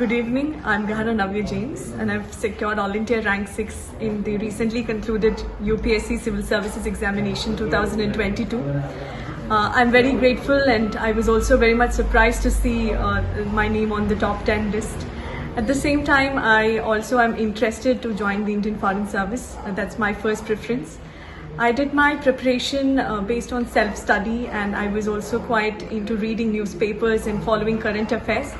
Good evening, I'm Ms.Gahana Navya James and I've secured All India Rank 6 in the recently concluded UPSC Civil Services Examination 2022. I'm very grateful and I was also very much surprised to see my name on the top 10 list. At the same time, I also am interested to join the Indian Foreign Service. That's my first preference. I did my preparation based on self-study and I was also quite into reading newspapers and following current affairs.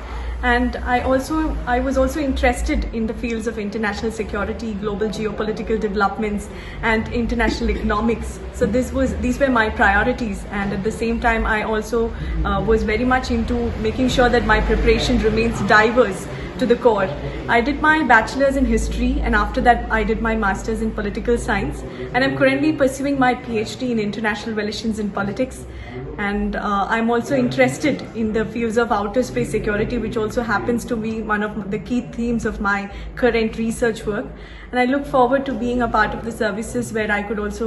And I was also interested in the fields of international security, global geopolitical developments, and international economics. So these were my priorities. And at the same time, I also was very much into making sure that my preparation remains diverse to the core. I did my bachelor's in history and after that I did my master's in political science, and I'm currently pursuing my PhD in international relations and politics. And I'm also interested in the fields of outer space security, which also happens to be one of the key themes of my current research work. And I look forward to being a part of the services where I could also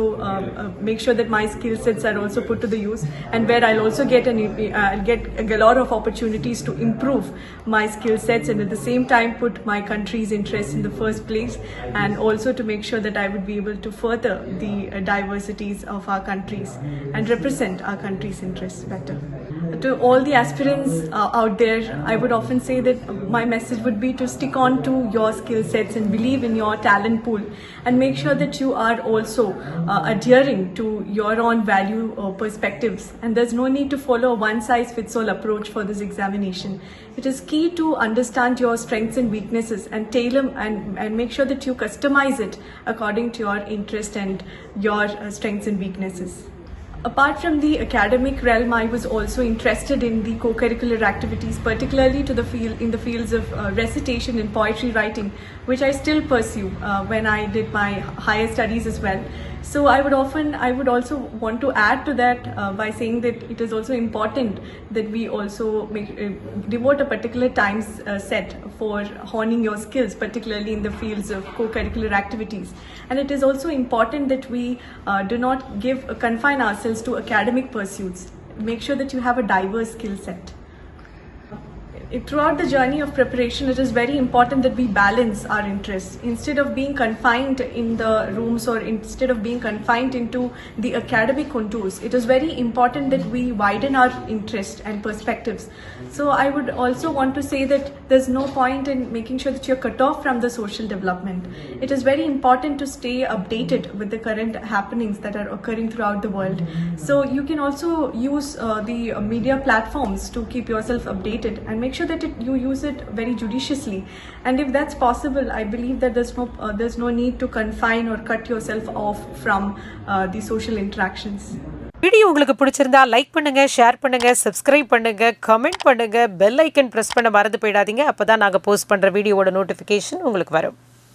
make sure that my skill sets are also put to the use, and where I'll also get a lot of opportunities to improve my skill sets and at the same time put my country's interests in the first place, and also to make sure that I would be able to further the diversities of our countries and represent our country's interests better. To all the aspirants out there, I would often say that my message would be to stick on to your skill sets and believe in your talent pool, and make sure that you are also adhering to your own value or perspectives. And there's no need to follow a one-size-fits-all approach for this examination. It is key to understand your strengths and weaknesses and tailor and make sure that you customize it according to your interest and your strengths and weaknesses. Apart from the academic realm, I was also interested in the co-curricular activities, particularly in the fields of recitation and poetry writing, which I still pursue when I did my higher studies as well. So I would also want to add to that by saying that it is also important that we also devote a particular time set for honing your skills, particularly in the fields of co-curricular activities. And it is also important that we do not confine ourselves to academic pursuits. Make sure that you have a diverse skill set. Throughout the journey of preparation, it is very important that we balance our interests. Instead of being confined in the rooms or instead of being confined into the academic contours, it is very important that we widen our interest and perspectives. So I would also want to say that there's no point in making sure that you're cut off from the social development. It is very important to stay updated with the current happenings that are occurring throughout the world. So you can also use the media platforms to keep yourself updated and make sure that you use it very judiciously. And if that's possible, I believe that there's no need to confine or cut yourself off from the social interactions. Video உங்களுக்கு பிடிச்சிருந்தா like பண்ணுங்க, share பண்ணுங்க, subscribe பண்ணுங்க, comment பண்ணுங்க, bell icon press பண்ண மறந்து போயிடாதீங்க. அப்பதான் நாங்க போஸ்ட் பண்ற வீடியோவோட நோட்டிஃபிகேஷன் உங்களுக்கு வரும்.